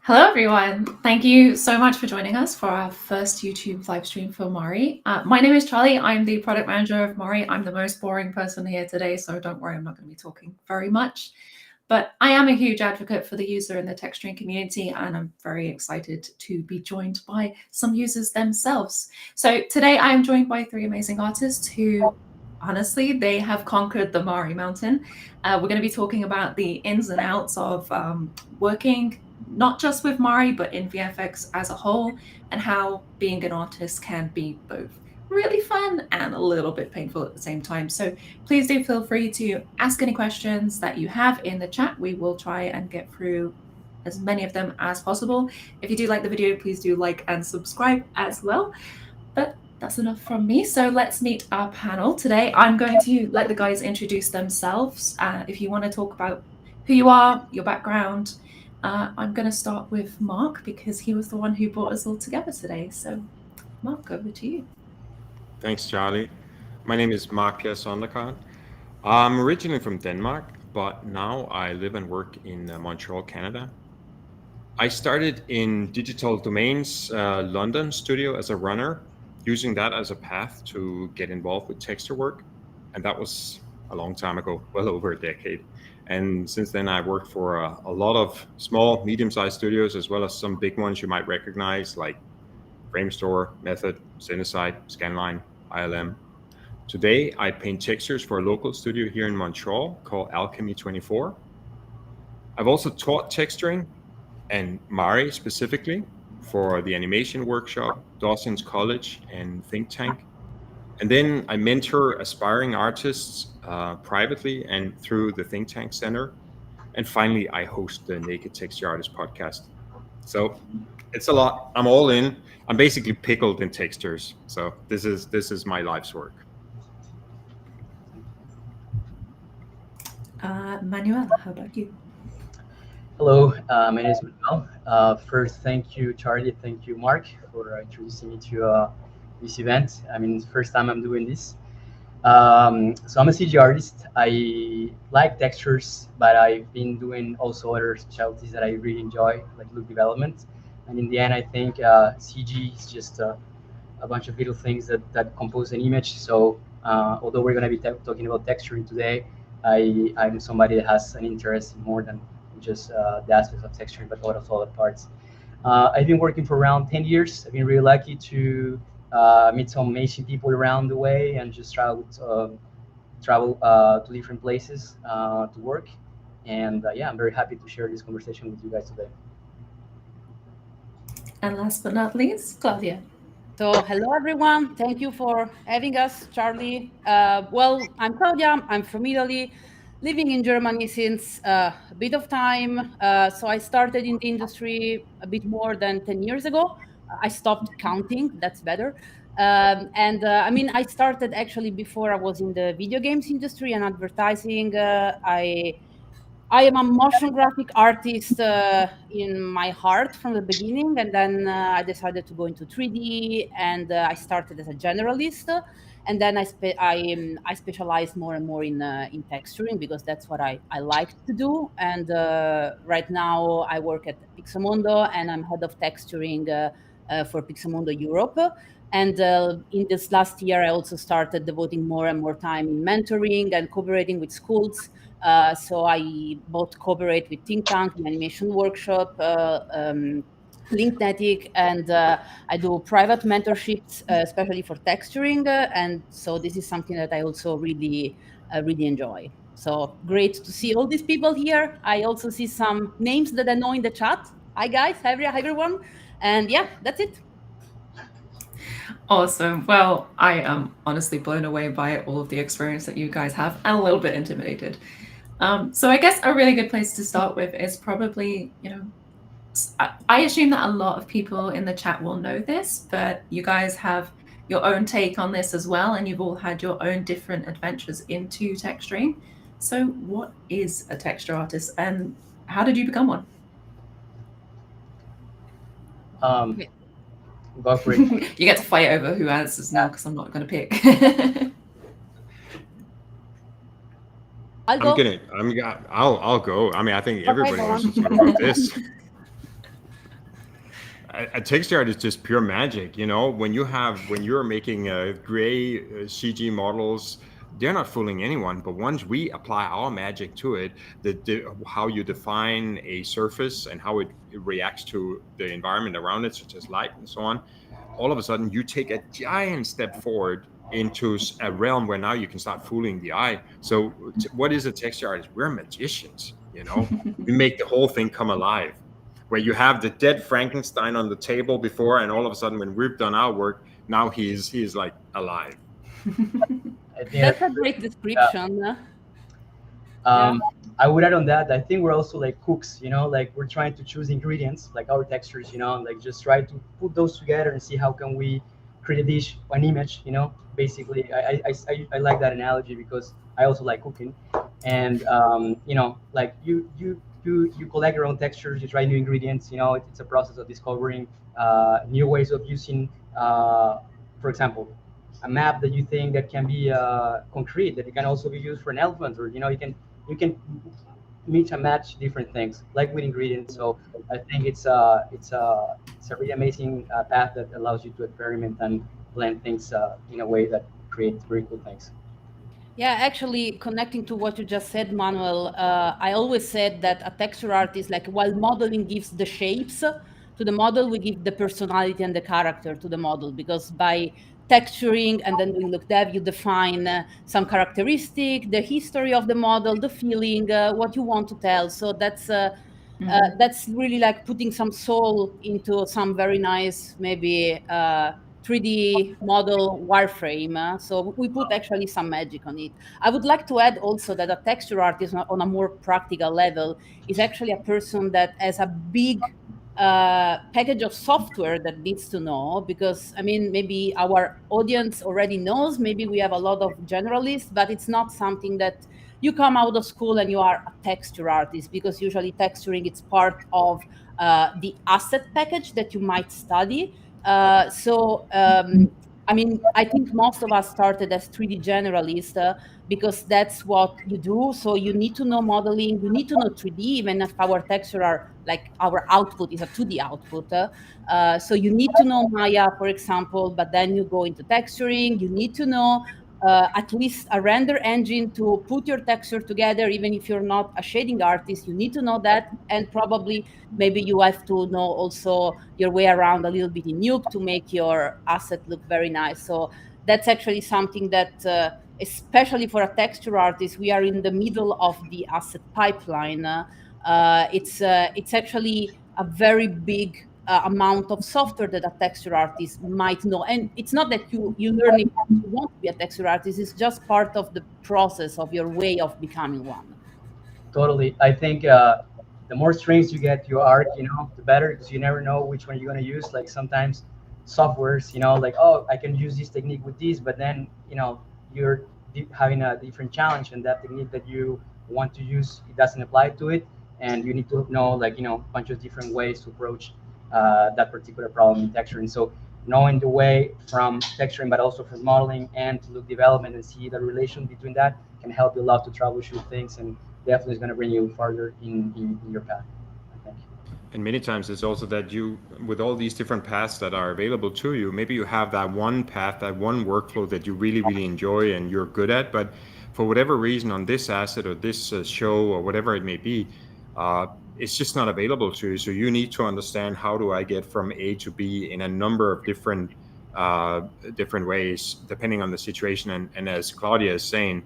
Hello, everyone. Thank you so much for joining us for our first YouTube live stream for Marque. My name is Charlie. I'm the product manager of Marque. I'm the most boring person here today, so don't worry, I'm not going to be talking very much. But I am a huge advocate for the user in the texturing community, and I'm very excited to be joined by some users themselves. So today I am joined by three amazing artists who, honestly, they have conquered the Marque mountain. We're going to be talking about the ins and outs of working not just with Marque, but in VFX as a whole, and how being an artist can be both really fun and a little bit painful at the same time. So please do feel free to ask any questions that you have in the chat. We will try and get through as many of them as possible. If you do like the video, please do like and subscribe as well. But that's enough from me. So let's meet our panel. Today, I'm going to let the guys introduce themselves. If you want to talk about who you are, your background, I'm going to start with Mark because he was the one who brought us all together today. So, Mark, over to you. Thanks, Charlie. My name is Marque Søndergaard. I'm originally from Denmark, but now I live and work in Montreal, Canada. I started in Digital Domains London studio as a runner, using that as a path to get involved with texture work. And that was a long time ago, well over a decade. And since then, I worked for a lot of small, medium-sized studios, as well as some big ones you might recognize, like Framestore, Method, Cinesite, Scanline, ILM. Today, I paint textures for a local studio here in Montreal called Alchemy 24. I've also taught texturing and Marque specifically for the animation workshop, Dawson's College, and Think Tank. And then I mentor aspiring artists privately and through the Think Tank Center. And finally, I host the Naked Texture Artist podcast. So it's a lot. I'm all in. I'm basically pickled in textures. So this is my life's work. Manuel, how about you? Hello, my name is Mauel. First, thank you, Charlie. Thank you, Mark, for introducing me to this event. I mean, it's the first time I'm doing this. So I'm a CG artist. I like textures, but I've been doing also other specialties that I really enjoy, like look development. And in the end, I think CG is just a bunch of little things that compose an image. So although we're going to be talking about texturing today, I'm somebody that has an interest in more than just the aspects of texturing, but a lot of other parts. I've been working for around 10 years. I've been really lucky to meet some amazing people around the way and just travel to different places to work. And yeah, I'm very happy to share this conversation with you guys today. And last but not least, Claudia. So hello, everyone. Thank you for having us, Charlie. Well, I'm Claudia. I'm from Italy, living in Germany since a bit of time. So I started in the industry a bit more than 10 years ago. I stopped counting. That's better. I mean, I started actually before I was in the video games industry and advertising. I am a motion graphic artist in my heart from the beginning, and then I decided to go into 3D, and I started as a generalist, and then I specialized more and more in texturing because that's what I like to do. And right now I work at Pixamondo, and I'm head of texturing for Pixamondo Europe. And in this last year, I also started devoting more and more time in mentoring and cooperating with schools. So I both cooperate with Think Tank, an animation workshop, Linknetic, and I do private mentorships, especially for texturing. And so this is something that I also really enjoy. So great to see all these people here. I also see some names that I know in the chat. Hi guys, hi everyone. And yeah, that's it. Awesome. Well, I am honestly blown away by all of the experience that you guys have and a little bit intimidated. So I guess a really good place to start with is probably, I assume that a lot of people in the chat will know this, but you guys have your own take on this as well, and you've all had your own different adventures into texturing. So what is a texture artist and how did you become one? Go for it. You get to fight over who answers now because I'm not going to pick. I'll go. I'll go. I mean, I think everybody wants to talk about this. a texture art is just pure magic, you know. When you're making gray CG models, they're not fooling anyone. But once we apply our magic to it, how you define a surface and how it reacts to the environment around it, such as light and so on, all of a sudden you take a giant step forward into a realm where now you can start fooling the eye. So what is a texture artist? We're magicians, you know. We make the whole thing come alive, where you have the dead Frankenstein on the table before, and all of a sudden when we've done our work, now he's like alive. I think That's a great description. I would add on that, I think we're also like cooks, you know, like we're trying to choose ingredients, like our textures, you know, like just try to put those together and see how can we create a dish, an image, you know. Basically, I like that analogy because I also like cooking. And you know, like you collect your own textures, you try new ingredients, you know. It's a process of discovering new ways of using, for example, a map that you think that can be concrete, that it can also be used for an elephant, or you know, you can mix and match different things like with ingredients. So I think it's a really amazing path that allows you to experiment and blend things in a way that creates very cool things. Yeah, actually, connecting to what you just said, Manuel, I always said that a texture artist, like while modeling gives the shapes to the model, we give the personality and the character to the model, because by texturing and then doing Lookdev, you define some characteristic, the history of the model, the feeling, what you want to tell. So that's really like putting some soul into some very nice, maybe 3D model wireframe. So we put actually some magic on it. I would like to add also that a texture artist on a more practical level is actually a person that has a big package of software that needs to know, because I mean, maybe our audience already knows, maybe we have a lot of generalists, but it's not something that you come out of school and you are a texture artist, because usually texturing it's part of the asset package that you might study. I mean, I think most of us started as 3D generalists because that's what you do. So you need to know modeling, you need to know 3D, even if our texture are like our output is a 2D output. So you need to know Maya, for example, but then you go into texturing, you need to know at least a render engine to put your texture together. Even if you're not a shading artist, you need to know that. And probably maybe you have to know also your way around a little bit in Nuke to make your asset look very nice. So that's actually something that, especially for a texture artist, we are in the middle of the asset pipeline. It's actually a very big amount of software that a texture artist might know. And it's not that you learn it if you want to be a texture artist, it's just part of the process of your way of becoming one. Totally. I think the more strings you get to your art, you know, the better, because you never know which one you're going to use. Like sometimes softwares, you know, like, oh, I can use this technique with this, but then, you know, you're having a different challenge, and that technique that you want to use, it doesn't apply to it. And you need to know, like, you know, a bunch of different ways to approach that particular problem in texturing. So knowing the way from texturing, but also from modeling and to look development and see the relation between that can help you a lot to troubleshoot things, and definitely is going to bring you farther in your path, I think. And many times it's also that you, with all these different paths that are available to you, maybe you have that one path, that one workflow that you really, really enjoy and you're good at, but for whatever reason on this asset or this show or whatever it may be, it's just not available to you. So you need to understand, how do I get from A to B in a number of different ways, depending on the situation. And as Claudia is saying,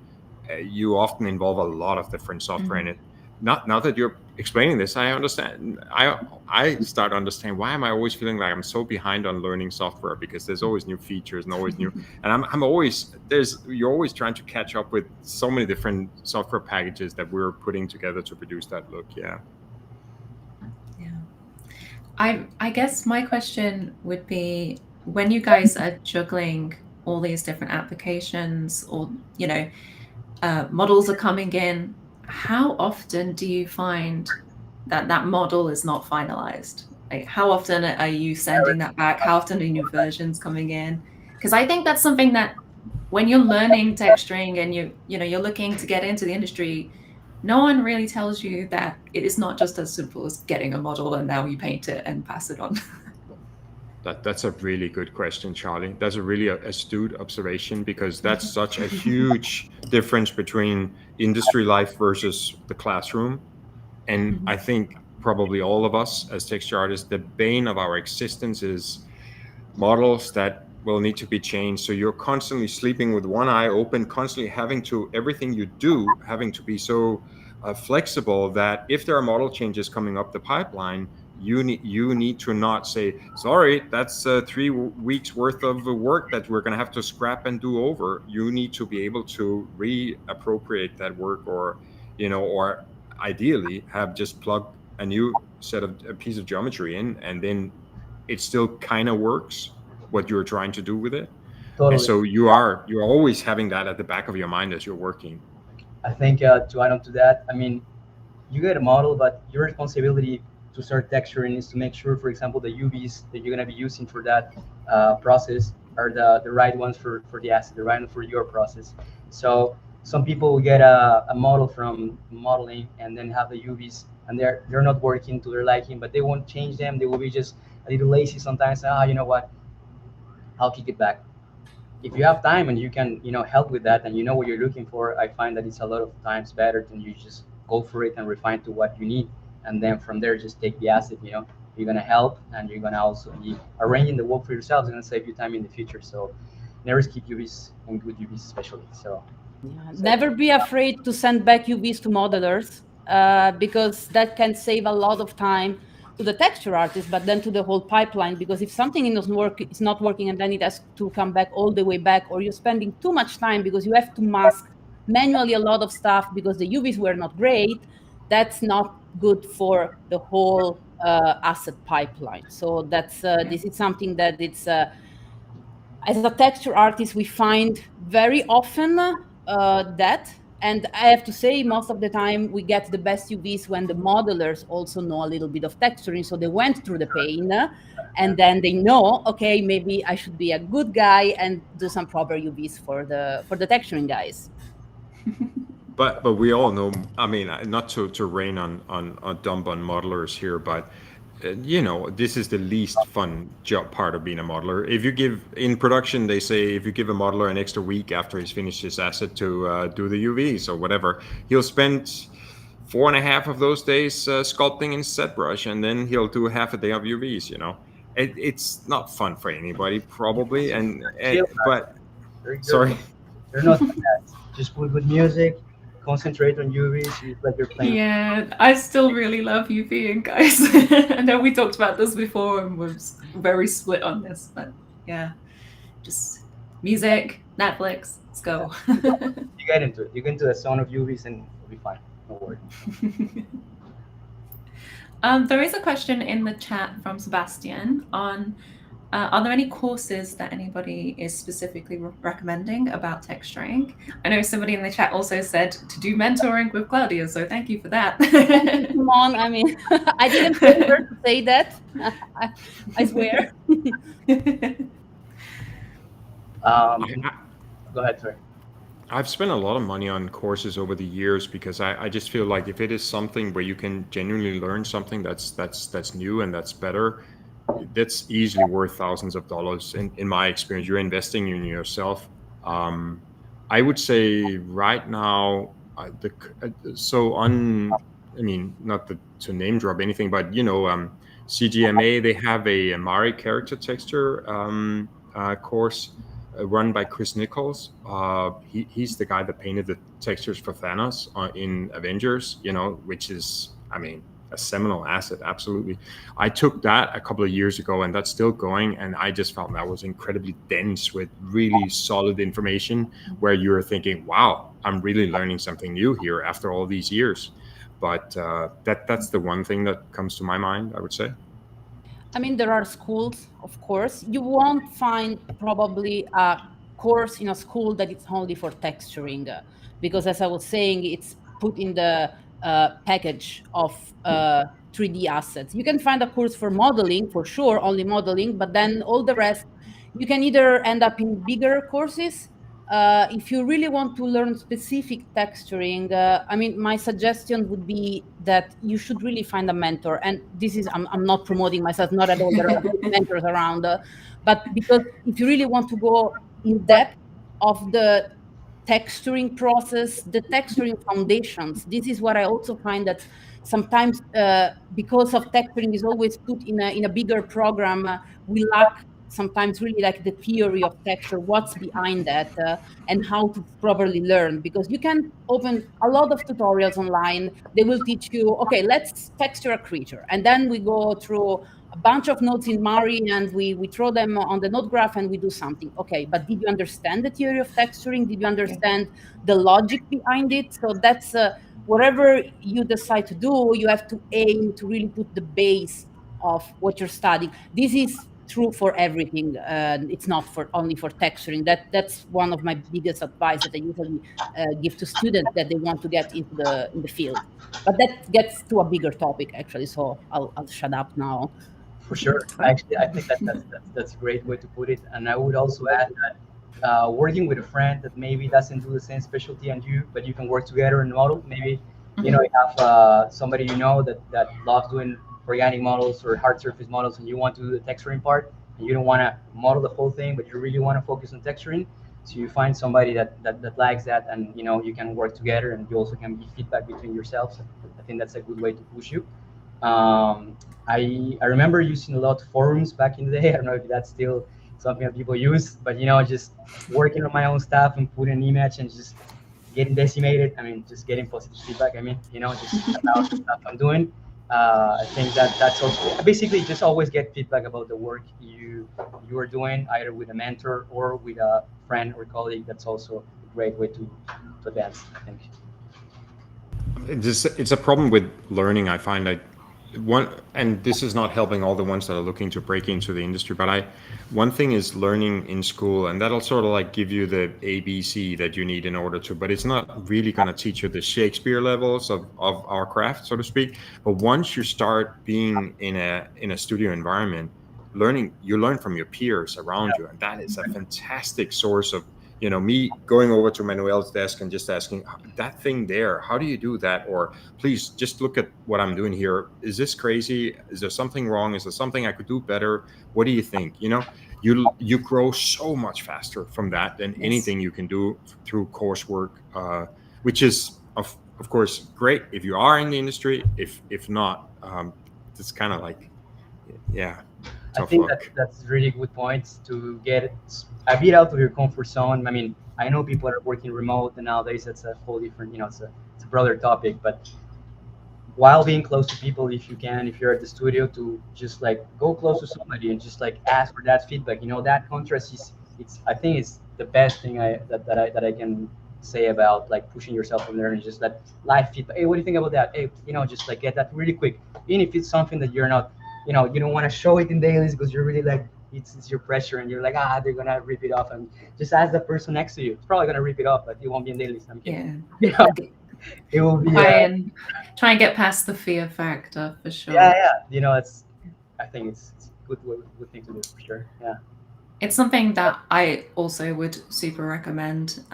you often involve a lot of different software in it. Now that you're explaining this, I understand. I start to understand, why am I always feeling like I'm so behind on learning software, because there's always new features and always new, and you're always trying to catch up with so many different software packages that we're putting together to produce that look. Yeah. I guess my question would be, when you guys are juggling all these different applications, or, you know, models are coming in, how often do you find that model is not finalized? Like, how often are you sending that back? How often are new versions coming in? Because I think that's something that, when you're learning texturing and you're looking to get into the industry, no one really tells you that it is not just as simple as getting a model and now you paint it and pass it on. That's a really good question, Charlie. That's a really astute observation, because that's such a huge difference between industry life versus the classroom. And I think probably all of us as texture artists, the bane of our existence is models that will need to be changed. So you're constantly sleeping with one eye open, constantly having to, everything you do, having to be so flexible that if there are model changes coming up the pipeline, you need to not say, sorry, that's 3 weeks worth of work that we're going to have to scrap and do over. You need to be able to reappropriate that work, or or ideally have just plug a piece of geometry in, and then it still kind of works what you're trying to do with it. Totally. And so you're always having that at the back of your mind as you're working. I think to add on to that, I mean, you get a model, but your responsibility to start texturing is to make sure, for example, the UVs that you're going to be using for that process are the right ones for the asset, the right one for your process. So some people will get a model from modeling and then have the UVs, and they're not working to their liking, but they won't change them. They will be just a little lazy sometimes. You know what? I'll kick it back. If you have time and you can, help with that, and you know what you're looking for, I find that it's a lot of times better than you just go for it and refine to what you need, and then from there just take the asset. You're gonna help, and you're gonna also be arranging the work for yourself. It's gonna save you time in the future. So never skip UVs, and good UVs especially. So never be afraid to send back UVs to modelers, because that can save a lot of time to the texture artist, but then to the whole pipeline, because if something is not working, and then it has to come back all the way back, or you're spending too much time because you have to mask manually a lot of stuff because the UVs were not great, that's not good for the whole asset pipeline. So that's this is something that it's as a texture artist we find very often that. And I have to say, most of the time we get the best UVs when the modelers also know a little bit of texturing. So they went through the pain, and then they know, okay, maybe I should be a good guy and do some proper UVs for the texturing guys. But we all know, I mean, not to rain on dump on modelers here, but this is the least fun job part of being a modeler. If you give, in production, they say if you give a modeler an extra week after he's finished his asset to do the UVs or whatever, he'll spend 4.5 of those days sculpting in ZBrush, and then he'll do half a day of UVs. It's not fun for anybody, probably. But sorry, they're not bad. Just put good music, concentrate on UVs, it's like you're playing. Yeah, I still really love UVing, guys. I know we talked about this before and was very split on this, but yeah, just music, Netflix, let's go. You get into it. You get into the zone of UVs and you'll be fine. No worries. There is a question in the chat from Sebastian on are there any courses that anybody is specifically recommending about texturing? I know somebody in the chat also said to do mentoring with Claudia, so thank you for that. Come on, I mean, I didn't remember to say that. I swear. Go ahead, sorry. I've spent a lot of money on courses over the years because I just feel like if it is something where you can genuinely learn something that's new and that's better, that's easily worth thousands of dollars. In my experience, you're investing in yourself. I would say right now, not to name drop anything, but CGMA, they have a Marque character texture course run by Chris Nichols. He's the guy that painted the textures for Thanos in Avengers, which is, a seminal asset. Absolutely. I took that a couple of years ago, and that's still going, and I just found that was incredibly dense with really solid information where you're thinking, wow, I'm really learning something new here after all these years. But that's the one thing that comes to my mind, I would say. There are schools, of course. You won't find probably a course in a school that it's only for texturing, because as I was saying, it's put in the package of 3D assets. You can find a course for modeling, for sure, only modeling, but then all the rest, you can either end up in bigger courses if you really want to learn specific texturing, I mean, my suggestion would be that you should really find a mentor. And this is, I'm not promoting myself, not at all. There are mentors around, but because if you really want to go in depth of the texturing process, the texturing foundations, this is what I also find that sometimes because of texturing is always put in a bigger program, we lack sometimes really like the theory of texture, what's behind that, and how to properly learn. Because you can open a lot of tutorials online. They will teach you, okay, let's texture a creature. And then we go through a bunch of nodes in Mari and we throw them on the node graph and we do something. Okay, but did you understand the theory of texturing? Did you understand the logic behind it? So that's whatever you decide to do, you have to aim to really put the base of what you're studying. This is true for everything. It's not for only for texturing. That's one of my biggest advice that I usually give to students that they want to get into the field. But that gets to a bigger topic actually. So I'll shut up now. For sure. Actually, I think that's a great way to put it. And I would also add that working with a friend that maybe doesn't do the same specialty as you, but you can work together in a model. Maybe you have somebody that loves doing organic models or hard surface models, and you want to do the texturing part, and you don't want to model the whole thing, but you really want to focus on texturing. So you find somebody that likes that, and you can work together, and you also can give feedback between yourselves. I think that's a good way to push you. I remember using a lot of forums back in the day. I don't know if that's still something that people use, but just working on my own stuff and putting an image and just getting decimated. I mean, just getting positive feedback. I mean, just about the stuff I'm doing. I think that's also basically just always get feedback about the work you are doing, either with a mentor or with a friend or colleague. That's also a great way to advance, I think. It's a problem with learning. I find that and this is not helping all the ones that are looking to break into the industry, but one thing is learning in school, and that'll sort of like give you the ABC that you need in order to, but it's not really going to teach you the Shakespeare levels of our craft, so to speak. But once you start being in a studio environment, you learn from your peers around you, and that is a fantastic source of me going over to Mauel's desk and just asking, that thing there, how do you do that? Or please just look at what I'm doing here. Is this crazy? Is there something wrong? Is there something I could do better? What do you think? You grow so much faster from that than anything you can do through coursework, which is of course great if you are in the industry. If not, it's kind of like, yeah. I think that's really good points to get a bit out of your comfort zone. I mean, I know people are working remote, and nowadays that's a whole different, it's a broader topic. But while being close to people, if you can, if you're at the studio, to just like go close to somebody and just like ask for that feedback. That contrast I think it's the best thing that I can say about like pushing yourself and learning. Just that live feedback. Hey, what do you think about that? Hey, just like get that really quick. Even if it's something that you're not. You don't want to show it in dailies because you're really like, it's your pressure, and you're like, they're going to rip it off. And just ask the person next to you. It's probably going to rip it off, but it won't be in dailies. I'm kidding. Yeah. It will be. Try and get past the fear factor for sure. Yeah. I think it's a good thing to do for sure. Yeah. It's something that I also would super recommend.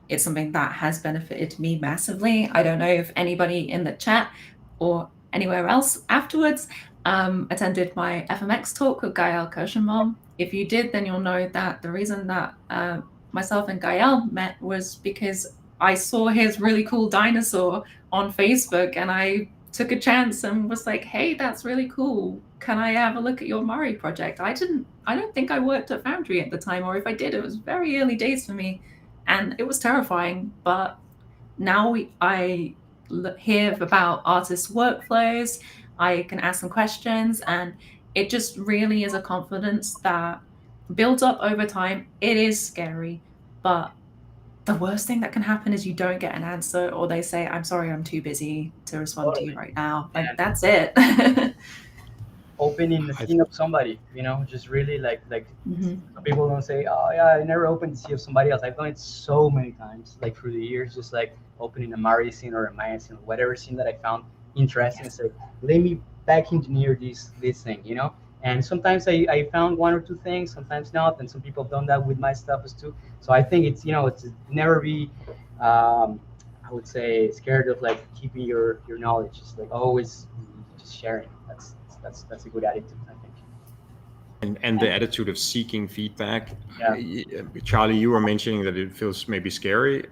It's something that has benefited me massively. I don't know if anybody in the chat or anywhere else afterwards attended my FMX talk with Gael Kirschenbaum. If you did, then you'll know that the reason that myself and Gael met was because I saw his really cool dinosaur on Facebook, and I took a chance and was like, hey, that's really cool. Can I have a look at your Mari project? I don't think I worked at Foundry at the time, or if I did, it was very early days for me, and it was terrifying. But now I hear about artists' workflows, I can ask them questions, and it just really is a confidence that builds up over time. It is scary, but the worst thing that can happen is you don't get an answer, or they say, I'm sorry, I'm too busy to respond to you right now. Like, that's it. Opening the scene of somebody, just really like people don't say, oh yeah, I never opened the scene of somebody else. I've done it so many times, like through the years, just like opening a Mari scene or a Maya scene, whatever scene that I found interesting. It's like, let me back engineer this thing, And sometimes I found one or two things, sometimes not, and some people have done that with my stuff as too. So I think it's it's never be I would say scared of like keeping your knowledge. It's like always just sharing. That's a good attitude, I think. And the attitude of seeking feedback. Yeah. Charlie, you were mentioning that it feels maybe scary.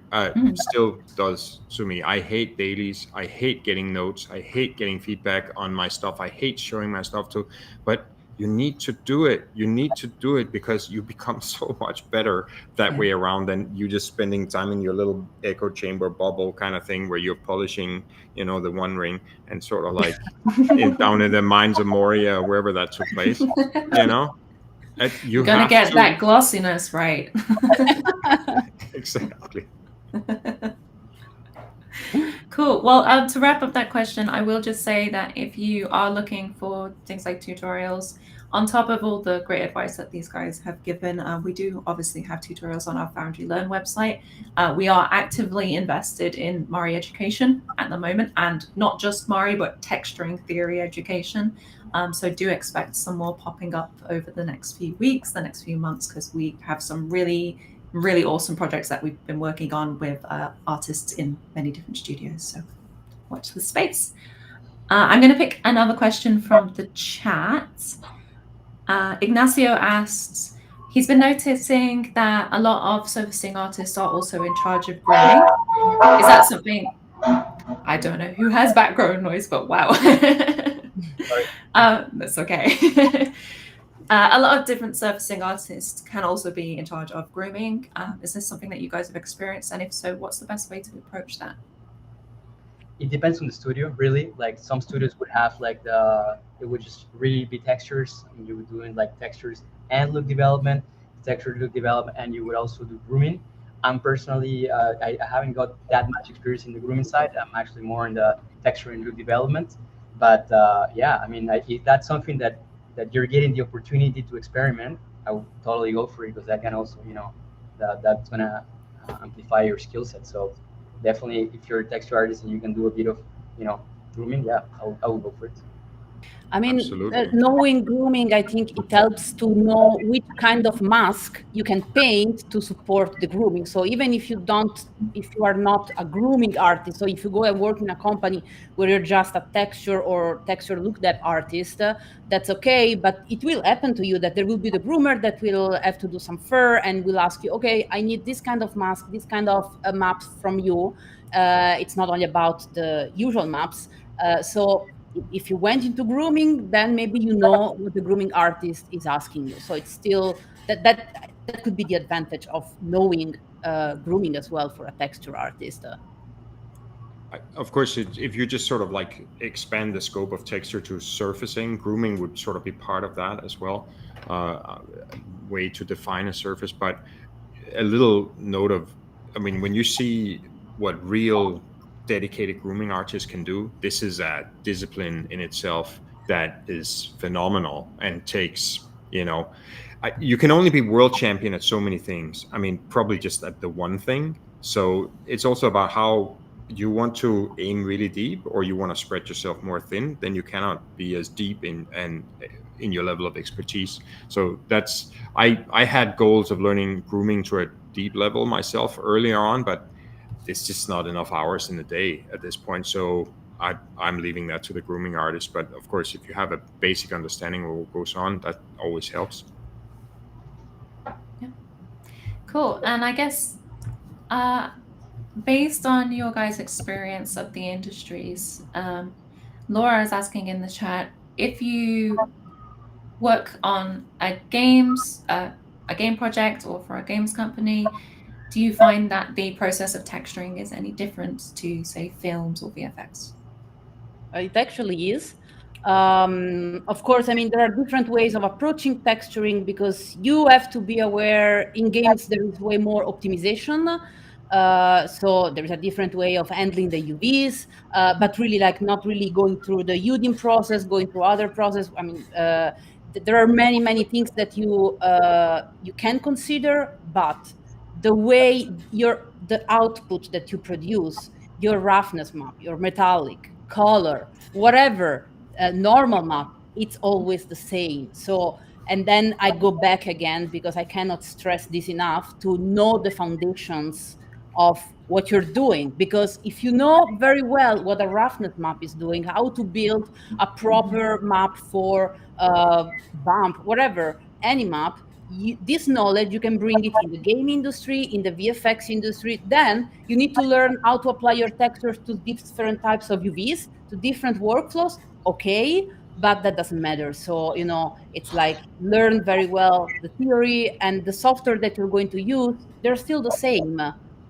Still does to me. I hate dailies. I hate getting notes. I hate getting feedback on my stuff. I hate showing my stuff too. But you need to do it. You need to do it because you become so much better that way around than you just spending time in your little echo chamber bubble kind of thing where you're polishing, the One Ring and sort of like down in the mines of Moria, wherever that took place. You're gonna get that glossiness right. Exactly. Cool. Well, to wrap up that question, I will just say that if you are looking for things like tutorials, on top of all the great advice that these guys have given, we do obviously have tutorials on our Foundry Learn website. We are actively invested in Mari education at the moment, and not just Mari, but texturing theory education. So do expect some more popping up over the next few weeks, the next few months, because we have some really awesome projects that we've been working on with artists in many different studios. So watch the space. I'm going to pick another question from the chat. Ignacio asks, he's been noticing that a lot of surfacing artists are also in charge of grooming. Is that something? I don't know who has background noise, but wow. That's okay. A lot of different surfacing artists can also be in charge of grooming. Is this something that you guys have experienced? And if so, what's the best way to approach that? It depends on the studio, really. Like some studios would have like it would just really be textures, and you would doing like textures and look development, and you would also do grooming. I'm personally, I haven't got that much experience in the grooming side. I'm actually more in the texture and look development. But yeah, I mean, if that's something that you're getting the opportunity to experiment, I would totally go for it, because that can also, that's gonna amplify your skill set. So definitely, if you're a texture artist and you can do a bit of, grooming, yeah, I will go for it. I mean, knowing grooming, I think it helps to know which kind of mask you can paint to support the grooming. So even if you are not a grooming artist, so if you go and work in a company where you're just a texture or texture Lookdev artist, that's okay. But it will happen to you that there will be the groomer that will have to do some fur and will ask you, okay, I need this kind of mask, this kind of maps from you. It's not only about the usual maps. So if you went into grooming, then maybe you know what the grooming artist is asking you. So it's still that could be the advantage of knowing grooming as well for a texture artist. Of course, if you just sort of like expand the scope of texture to surfacing, grooming would sort of be part of that as well, way to define a surface. But a little note of, I mean, when you see what real dedicated grooming artists can do, this is a discipline in itself that is phenomenal and takes, you can only be world champion at so many things. I mean, probably just at the one thing. So it's also about how you want to aim really deep, or you want to spread yourself more thin. Then you cannot be as deep in your level of expertise. So that's, I had goals of learning grooming to a deep level myself earlier on, but it's just not enough hours in the day at this point. So I'm leaving that to the grooming artist. But of course, if you have a basic understanding of what goes on, that always helps. Yeah. Cool. And I guess based on your guys' experience of the industries, Laura is asking in the chat, if you work on a game project or for a games company, do you find that the process of texturing is any different to, say, films or VFX? It actually is. Of course, I mean, there are different ways of approaching texturing, because you have to be aware in games there is way more optimization. So there is a different way of handling the UVs, but really like not really going through the UDIM process, going through other process. I mean, there are many things that you can consider, but the way the output that you produce, your roughness map, your metallic, color, whatever, normal map, it's always the same. So, and then I go back again, because I cannot stress this enough, to know the foundations of what you're doing. Because if you know very well what a roughness map is doing, how to build a proper map for bump, whatever, any map, this knowledge, you can bring it in the game industry, in the VFX industry. Then you need to learn how to apply your textures to different types of UVs, to different workflows. Okay, but that doesn't matter. So, it's like, learn very well the theory, and the software that you're going to use, they're still the same.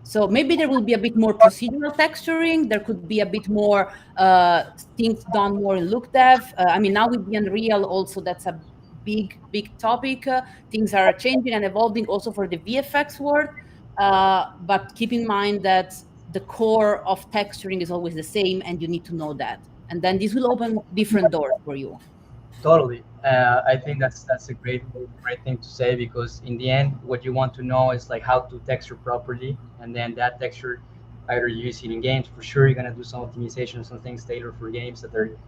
So maybe there will be a bit more procedural texturing. There could be a bit more things done more in Lookdev. I mean, now with the Unreal also, that's a big topic. Things are changing and evolving also for the VFX world. But keep in mind that the core of texturing is always the same, and you need to know that. And then this will open different doors for you. Totally. I think that's a great thing to say, because in the end, what you want to know is like how to texture properly, and then that texture either you use it in games. For sure, you're gonna do some optimization, some things tailored for games that are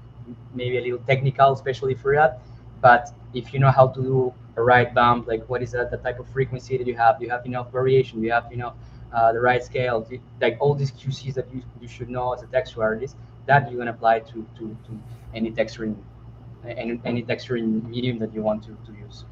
maybe a little technical, especially for that. But if you know how to do a right bump, like what is that, the type of frequency that you have enough variation, you have the right scale, like all these QCs that you should know as a texture artist, that you can apply to any texturing medium that you want to use.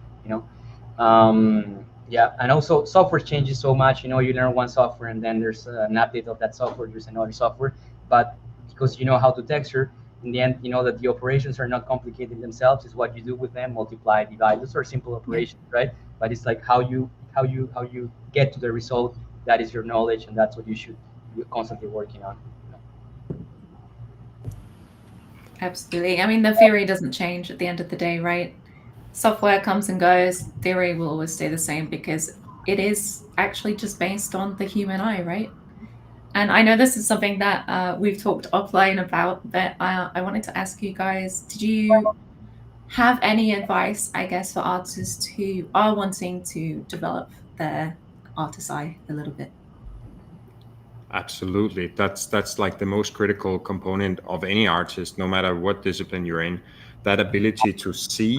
Yeah, and also software changes so much. You learn one software and then there's an update of that software, there's another software. But because you know how to texture, in the end, you know that the operations are not complicated themselves. It's what you do with them, multiply, divide. Those are simple operations, right? But it's like how you get to the result. That is your knowledge, and that's what you should be constantly working on. Absolutely. I mean, the theory doesn't change at the end of the day, right? Software comes and goes. Theory will always stay the same, because it is actually just based on the human eye, right? And I know this is something that we've talked offline about, but I wanted to ask you guys, did you have any advice, I guess, for artists who are wanting to develop their artist eye a little bit? Absolutely. That's like the most critical component of any artist, no matter what discipline you're in. That ability to see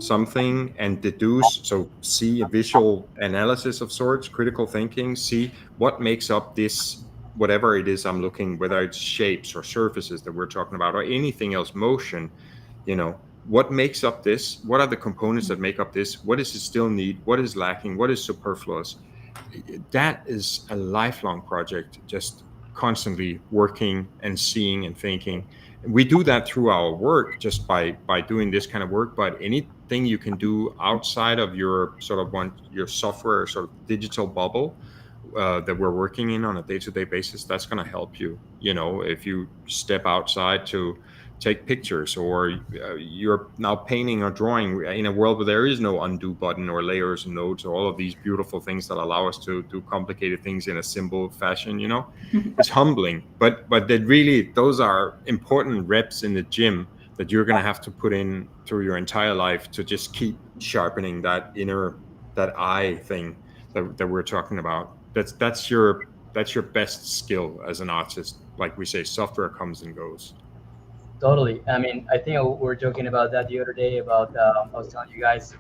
something and deduce, so see a visual analysis of sorts, critical thinking, see what makes up this, whatever it is I'm looking, whether it's shapes or surfaces that we're talking about, or anything else, motion, what makes up this? What are the components that make up this? What does it still need? What is lacking? What is superfluous? That is a lifelong project, just constantly working and seeing and thinking. We do that through our work, just by doing this kind of work, but anything you can do outside of your your software sort of digital bubble that we're working in on a day-to-day basis, that's going to help you. If you step outside to take pictures, or you're now painting or drawing in a world where there is no undo button or layers and nodes or all of these beautiful things that allow us to do complicated things in a simple fashion, it's humbling, but that really, those are important reps in the gym that you're going to have to put in through your entire life to just keep sharpening that eye thing that we're talking about. That's your best skill as an artist. Like we say, software comes and goes. Totally. I mean, I think we were joking about that the other day. About I was telling you guys,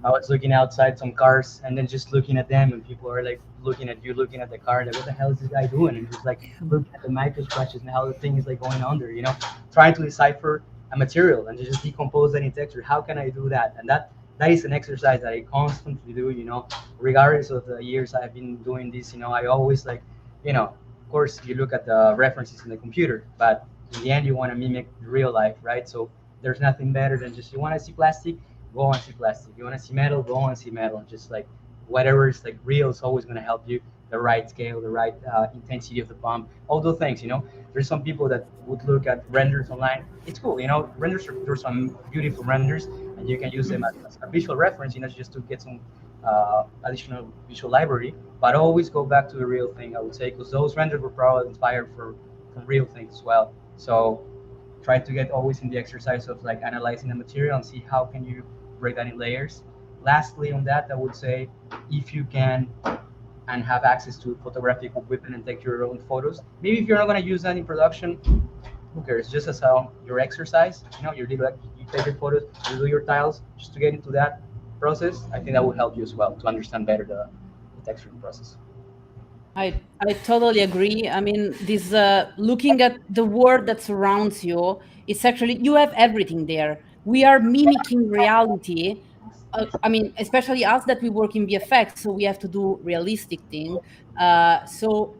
I was looking outside some cars and then just looking at them, and people are like looking at you, looking at the car, like, what the hell is this guy doing? And just like looking at the micro scratches and how the thing is like going under, trying to decipher a material and to just decompose that in texture. How can I do that? And that is an exercise that I constantly do, regardless of the years I've been doing this. I always like, of course, you look at the references in the computer, but in the end, you want to mimic real life, right? So there's nothing better than just, you want to see plastic, go and see plastic. You want to see metal, go and see metal. Just like whatever is like real is always going to help you. The right scale, the right intensity of the bump, all those things. There's some people that would look at renders online. It's cool, renders. There's some beautiful renders, and you can use them as a visual reference, just to get some additional visual library. But always go back to the real thing, I would say, because those renders were probably inspired from real things as well. So try to get always in the exercise of like analyzing the material and see how can you break that in layers. Lastly, on that, I would say, if you can and have access to photographic equipment and take your own photos, maybe if you're not going to use that in production, who cares? Just as your exercise, your little take your photos, you do your tiles, just to get into that process. I think that will help you as well to understand better the texturing process. I totally agree. I mean, this looking at the world that surrounds you, it's actually, you have everything there. We are mimicking reality. I mean, especially us that we work in VFX, so we have to do realistic thing. So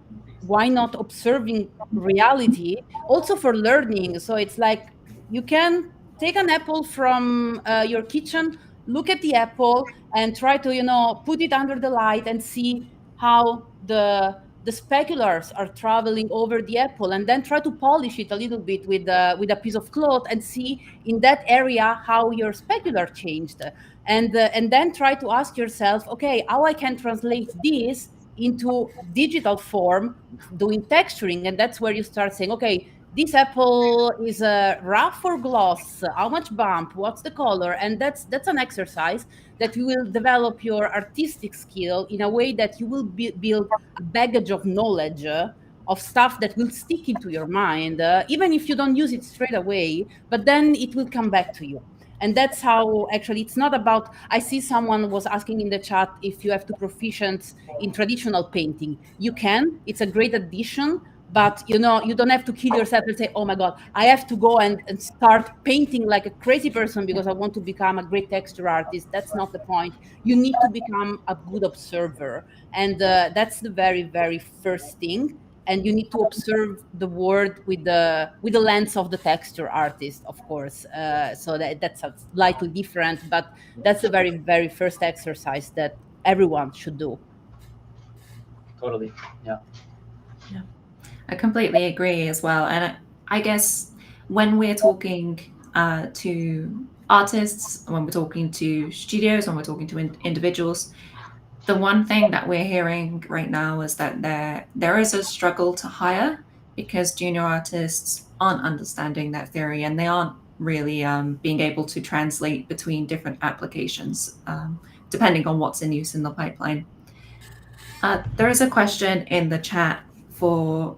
why not observing reality also for learning? So it's like you can take an apple from your kitchen, look at the apple, and try to put it under the light and see how the speculars are traveling over the apple, and then try to polish it a little bit with a piece of cloth and see in that area how your specular changed, and then try to ask yourself, okay, how I can translate this into digital form doing texturing. And that's where you start saying, okay, this apple is a rough or gloss, how much bump, what's the color. And that's an exercise that you will develop your artistic skill in a way that you will build a baggage of knowledge, of stuff that will stick into your mind, even if you don't use it straight away, but then it will come back to you. And that's how, actually, it's not about, I see someone was asking in the chat if you have to proficient in traditional painting. You can, it's a great addition, but you don't have to kill yourself and say, oh my God, I have to go and start painting like a crazy person because I want to become a great texture artist. That's not the point. You need to become a good observer. And that's the very, very first thing. And you need to observe the world with the lens of the texture artist, of course. So that's slightly different, but that's the very, very first exercise that everyone should do. Totally, yeah. Yeah, I completely agree as well. And I guess when we're talking to artists, when we're talking to studios, when we're talking to individuals, the one thing that we're hearing right now is that there is a struggle to hire because junior artists aren't understanding that theory, and they aren't really being able to translate between different applications, depending on what's in use in the pipeline. There is a question in the chat for,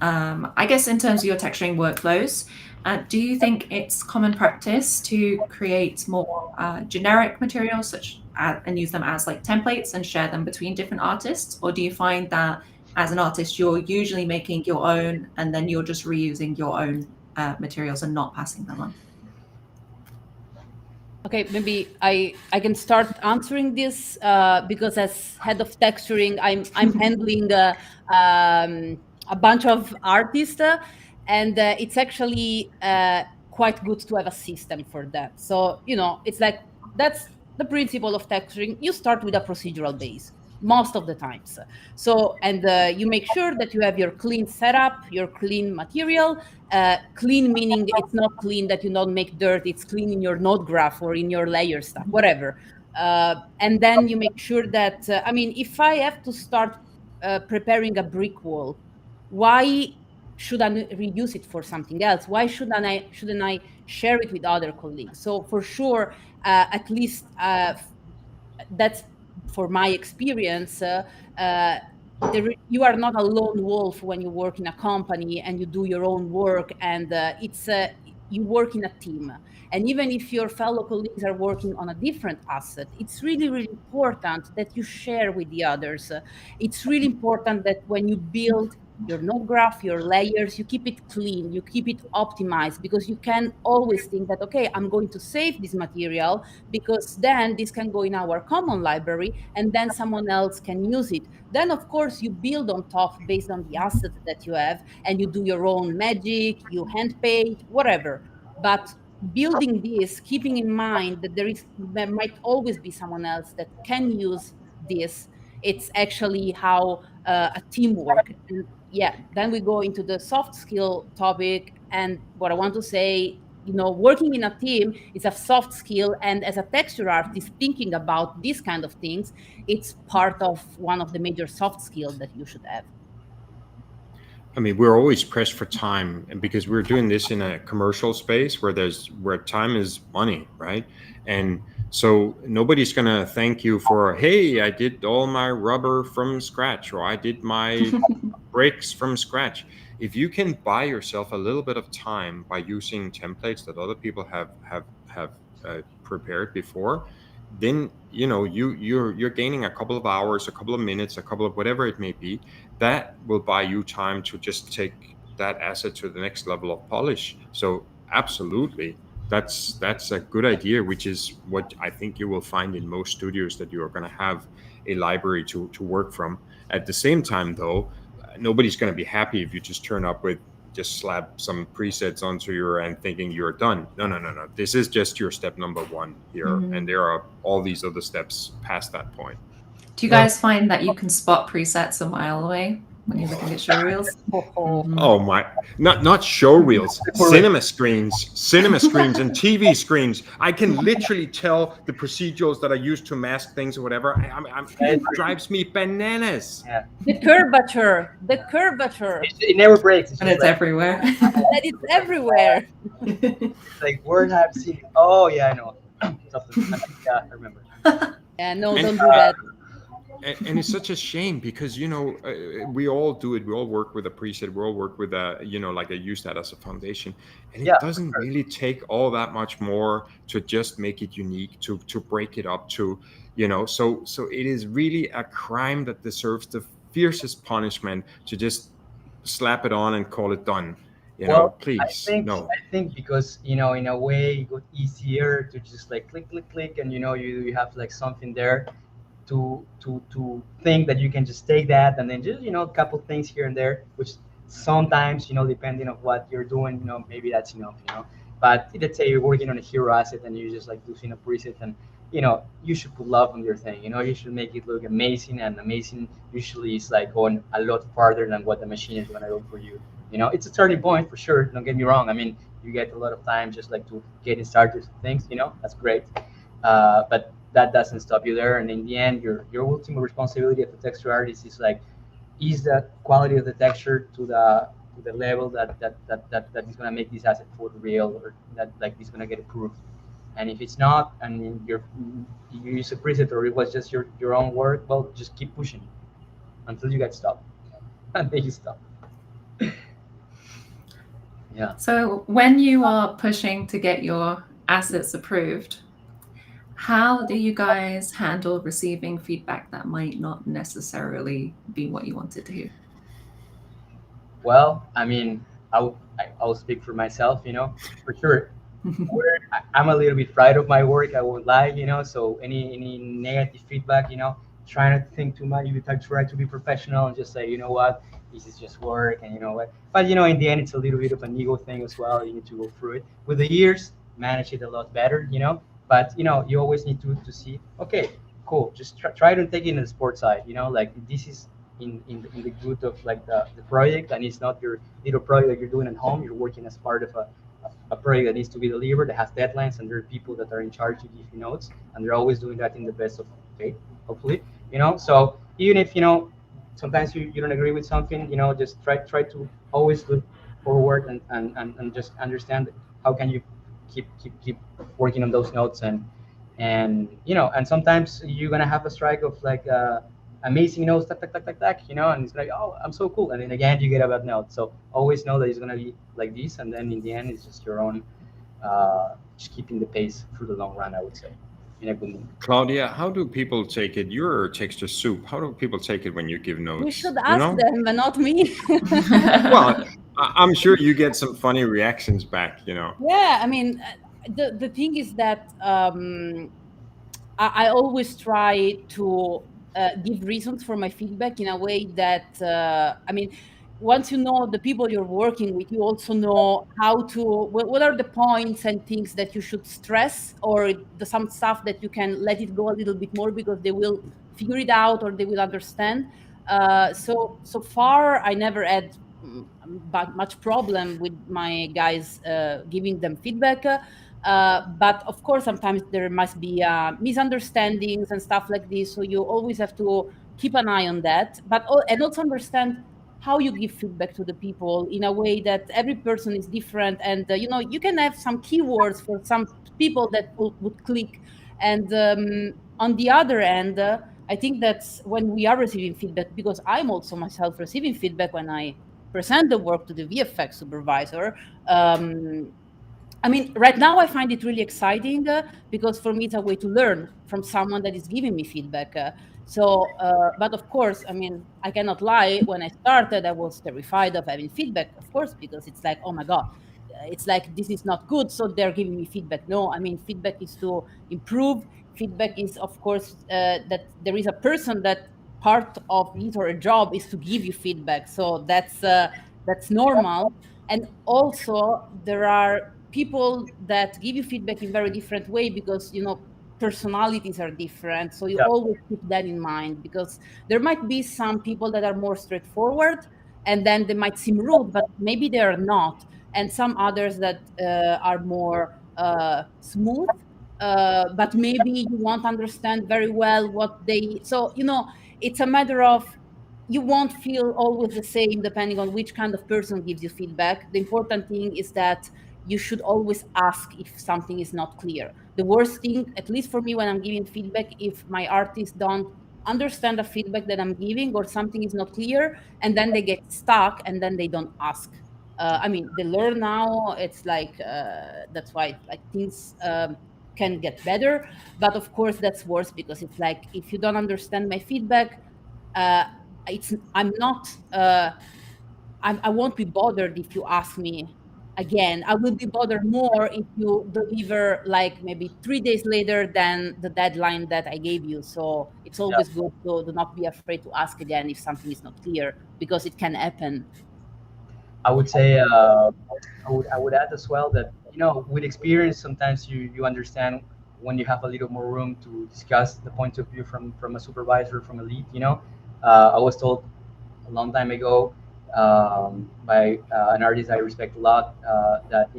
I guess, in terms of your texturing workflows. Do you think it's common practice to create more generic materials and use them as like templates and share them between different artists? Or do you find that as an artist, you're usually making your own and then you're just reusing your own materials and not passing them on? Okay, maybe I can start answering this because as head of texturing, I'm handling a bunch of artists, and it's actually quite good to have a system for that. So it's like that's the principle of texturing. You start with a procedural base most of the times. So, and you make sure that you have your clean setup, your clean material. Clean meaning it's not clean that you don't make dirt, it's clean in your node graph or in your layer stuff, whatever. And then you make sure that, if I have to start preparing a brick wall, why should I reuse it for something else? Why shouldn't I share it with other colleagues? So for sure, at least that's for my experience, you are not a lone wolf when you work in a company and you do your own work, and you work in a team. And even if your fellow colleagues are working on a different asset, it's really, really important that you share with the others. It's really important that when you build your node graph, your layers, you keep it clean, you keep it optimized, because you can always think that, okay, I'm going to save this material because then this can go in our common library and then someone else can use it. Then, of course, you build on top based on the assets that you have, and you do your own magic, you hand paint, whatever. But building this, keeping in mind that there might always be someone else that can use this, it's actually how a team works. And yeah, then we go into the soft skill topic. And what I want to say, working in a team is a soft skill. And as a texture artist, thinking about these kind of things, it's part of one of the major soft skills that you should have. We're always pressed for time, and because we're doing this in a commercial space where time is money, right? And so nobody's going to thank you for, hey, I did all my rubber from scratch, or I did my bricks from scratch. if you can buy yourself a little bit of time by using templates that other people have prepared before, then you're gaining a couple of hours, a couple of minutes, a couple of whatever it may be. That will buy you time to just take that asset to the next level of polish. So absolutely, that's a good idea, which is what I think you will find in most studios, that you are going to have a library to work from. At the same time, though, nobody's going to be happy if you just turn up with just slap some presets onto your and thinking you're done. No. This is just your step number one here, and there are all these other steps past that point. Do you guys find that you can spot presets a mile away when you're looking at show reels? Oh my! Not show reels, cinema screens, and TV screens. I can literally tell the procedures that I use to mask things or whatever. It drives me bananas. Yeah. The curvature. It never breaks. And it's everywhere. And it's everywhere. It's like word I've seen. Oh yeah, I know. Yeah, I remember. Yeah, no, don't do that. And it's such a shame because we all do it. We all work with a preset. We all work with like I use that as a foundation, and it doesn't really take all that much more to just make it unique, to break it up, to So it is really a crime that deserves the fiercest punishment to just slap it on and call it done. Please, no. I think because in a way it got easier to just like click, and you have like something there. To think that you can just take that and then just a couple things here and there, which sometimes depending on what you're doing, maybe that's enough. But let's say you're working on a hero asset and you're just like using a preset, and you should put love on your thing. You should make it look amazing, and amazing usually is like going a lot farther than what the machine is going to do for you. It's a turning point for sure, don't get me wrong. I mean, you get a lot of time just like to getting started with things, that's great, but that doesn't stop you there. And in the end, your ultimate responsibility as a texture artist is like, is the quality of the texture to the level that is going to make this asset for real, or that like is going to get approved. And if it's not, and you use a preset, or it was just your own work, well, just keep pushing until you get stopped, and then you stop. Yeah. So when you are pushing to get your assets approved, how do you guys handle receiving feedback that might not necessarily be what you wanted to hear? Well, I mean, I'll speak for myself, for sure. I'm a little bit afraid of my work, I won't lie, so any negative feedback, try not to think too much. You try to be professional and just say, you know what, this is just work, and but in the end, it's a little bit of an ego thing as well. You need to go through it. With the years, manage it a lot better, but you always need to see, okay, cool, just try to take it in the sports side, like this is in the good of like the project, and it's not your little project that you're doing at home. You're working as part of a project that needs to be delivered, that has deadlines, and there are people that are in charge to give you notes, and they're always doing that in the best of faith, hopefully, so even if sometimes you don't agree with something, just try to always look forward and just understand how can you keep working on those notes, and sometimes you're gonna have a strike of like amazing notes, and it's like, oh, I'm so cool, and then again you get a bad note. So always know that it's gonna be like this, and then in the end it's just your own just keeping the pace through the long run, I would say, in a good mood. Claudia, how do people take it? You're texture soup. How do people take it when you give notes? You should ask them, but not me. Well, I'm sure you get some funny reactions back, Yeah, I mean, the thing is that I always try to give reasons for my feedback in a way that, I mean, once you know the people you're working with, you also know what are the points and things that you should stress, or some stuff that you can let it go a little bit more because they will figure it out or they will understand. So far, I never had much problem with my guys giving them feedback. But of course, sometimes there must be misunderstandings and stuff like this. So you always have to keep an eye on that, and also understand how you give feedback to the people in a way that every person is different. And, you can have some keywords for some people that would click. And on the other end, I think that's when we are receiving feedback, because I'm also myself receiving feedback when I present the work to the VFX supervisor. I mean, right now I find it really exciting because for me it's a way to learn from someone that is giving me feedback. But of course, I mean, I cannot lie. When I started, I was terrified of having feedback, of course, because it's like, oh my God, it's like this is not good, so they're giving me feedback. No, I mean, feedback is to improve. Feedback is, of course, that there is a person that part of his or her job is to give you feedback. So that's normal. And also there are people that give you feedback in very different way because personalities are different, so you Yeah. always keep that in mind, because there might be some people that are more straightforward and then they might seem rude, but maybe they are not, and some others that are more smooth, but maybe you won't understand very well what they, so it's a matter of, you won't feel always the same depending on which kind of person gives you feedback. The important thing is that you should always ask if something is not clear. The worst thing, at least for me when I'm giving feedback, if my artists don't understand the feedback that I'm giving or something is not clear, and then they get stuck and then they don't ask. I mean, they learn now. It's like that's why like things can get better, but of course that's worse because it's like if you don't understand my feedback, uh, I'm not. I won't be bothered if you ask me again. I will be bothered more if you deliver like maybe 3 days later than the deadline that I gave you. So it's always good to not be afraid to ask again if something is not clear, because it can happen. I would say I would add as well that with experience sometimes you understand when you have a little more room to discuss the point of view from a supervisor, from a lead. I was told a long time ago by an artist I respect a lot that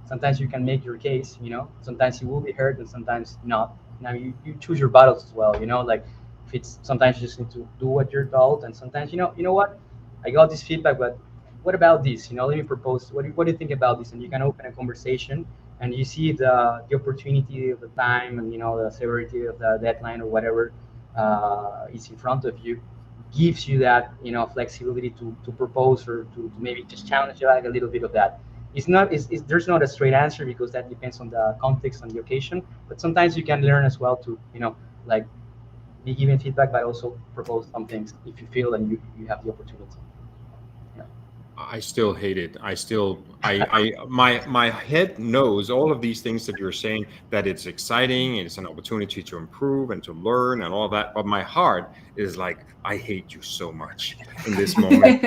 sometimes you can make your case. Sometimes you will be heard and sometimes not. Now you choose your battles as well. Like if it's sometimes you just need to do what you're told, and sometimes you know what, I got this feedback, but what about this? Let me propose. What do you think about this? And you can open a conversation, and you see the opportunity of the time, and the severity of the deadline or whatever is in front of you, gives you that flexibility to propose or to maybe just challenge you like a little bit of that. There's not a straight answer because that depends on the context and the occasion. But sometimes you can learn as well to like be given feedback, but also propose some things if you feel and you have the opportunity. I still hate it. My head knows all of these things that you're saying, that it's exciting, it's an opportunity to improve and to learn and all that. But my heart is like, I hate you so much in this moment.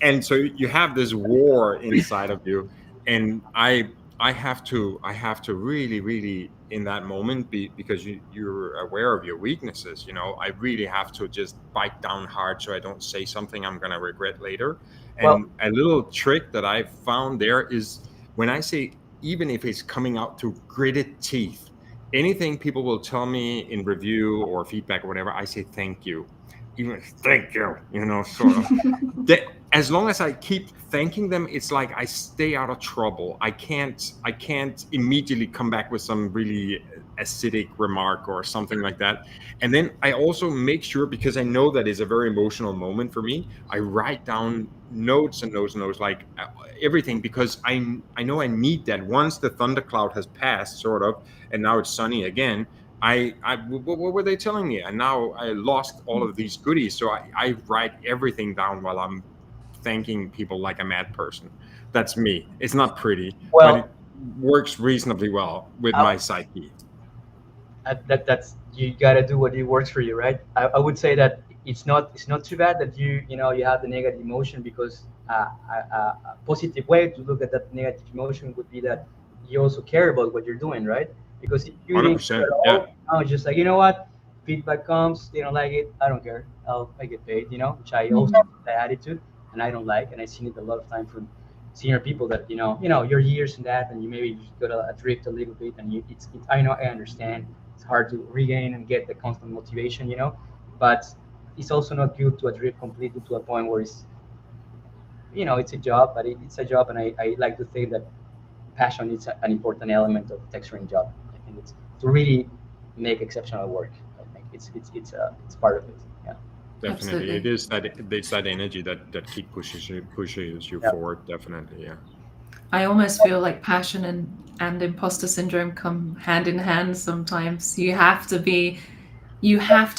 And so you have this war inside of you. And I have to really in that moment because you're aware of your weaknesses. I really have to just bite down hard so I don't say something I'm going to regret later. And a little trick that I found there is when I say, even if it's coming out through gritted teeth, anything people will tell me in review or feedback or whatever, I say thank you. Even thank you, sort of. As long as I keep thanking them, it's like I stay out of trouble. I can't immediately come back with some really acidic remark or something like that. And then I also make sure, because I know that is a very emotional moment for me, I write down notes and notes and notes, like everything, because I know I need that once the thundercloud has passed, sort of, and now it's sunny again. What were they telling me? And now I lost all of these goodies. So I write everything down while I'm thanking people like a mad person. That's me. It's not pretty, but it works reasonably well with my psyche. That's you gotta do what works for you, right? I would say that it's not too bad that you have the negative emotion, because a positive way to look at that negative emotion would be that you also care about what you're doing, right? Because if you didn't care 100%. at all, I was just like, what, feedback comes, they don't like it, I don't care, I get paid, which I also have that attitude, and I don't like, and I've seen it a lot of time from senior people that your years in that, and you maybe just got adrift a little bit, and it's I understand it's hard to regain and get the constant motivation, but it's also not good to adrift completely to a point where it's a job, but it's a job, and I like to think that passion is an important element of texturing job. I think it's to really make exceptional work. I think it's part of it. Yeah. Definitely, Absolutely. it's that energy that keep pushes you Yeah. forward. Definitely, yeah. I almost feel like passion and imposter syndrome come hand in hand sometimes. You have to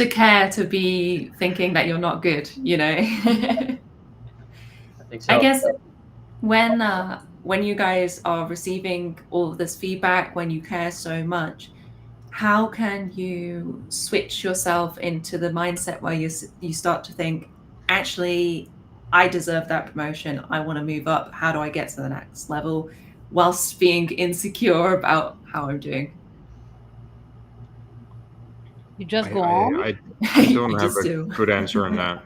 care to be thinking that you're not good, you know. I think I so. guess when you guys are receiving all of this feedback, when you care so much, how can you switch yourself into the mindset where you start to think, actually, I deserve that promotion. I want to move up. How do I get to the next level whilst being insecure about how I'm doing? You just I go on. I don't You have just a do. good answer on that.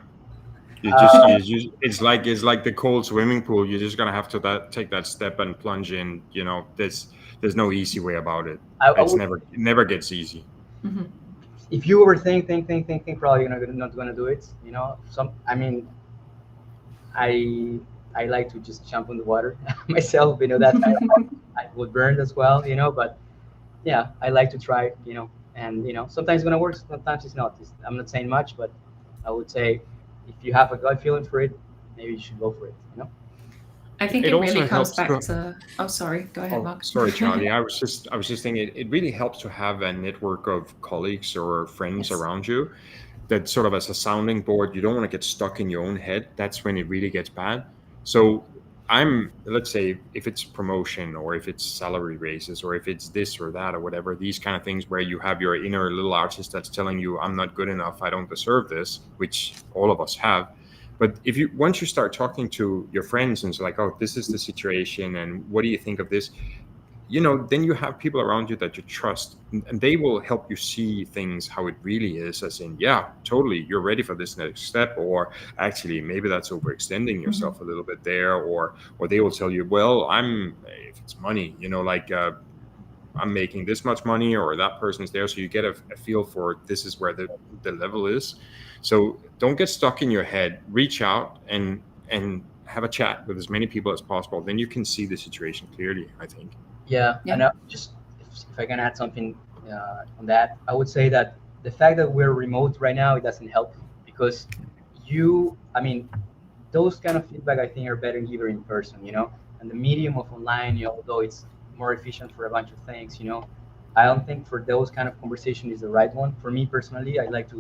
Uh, It's like the cold swimming pool. You're just gonna have to take that step and plunge in. You know, there's no easy way about it. I It's would, it never gets easy. Mhm. if you overthink, think, probably you're not gonna do it. You know, I mean, I like to just jump in the water myself. You know, that I would burn as well. You know, but yeah, I like to try. You know, and sometimes it's gonna work, sometimes it's not. I'm not saying much, but I would say if you have a gut feeling for it, maybe you should go for it. You know. I think It it really also comes helps back to. to. Oh, sorry. Go ahead, Oh, Mark. sorry, Charlie. I was just thinking it really helps to have a network of colleagues or friends Yes. around you that sort of as a sounding board. You don't want to get stuck in your own head. That's when it really gets bad. So let's say if it's promotion or if it's salary raises or if it's this or that or whatever, these kind of things where you have your inner little artist that's telling you, I'm not good enough, I don't deserve this, which all of us have. But if you once you start talking to your friends and it's like, oh, this is the situation and what do you think of this? Then you have people around you that you trust and they will help you see things how it really is, as in, yeah, totally, you're ready for this next step, or actually maybe that's overextending yourself a little bit there, or they will tell you, well, if it's money, like I'm making this much money or that person's there, so you get a feel for this is where the level is. So don't get stuck in your head, reach out and have a chat with as many people as possible, then you can see the situation clearly, I think. Yeah, Yeah. and just if I can add something on that, I would say that the fact that we're remote right now, it doesn't help because I mean, those kind of feedback I think are better given in person, and the medium of online, although it's more efficient for a bunch of things, I don't think for those kind of conversation is the right one. For me personally, I like to,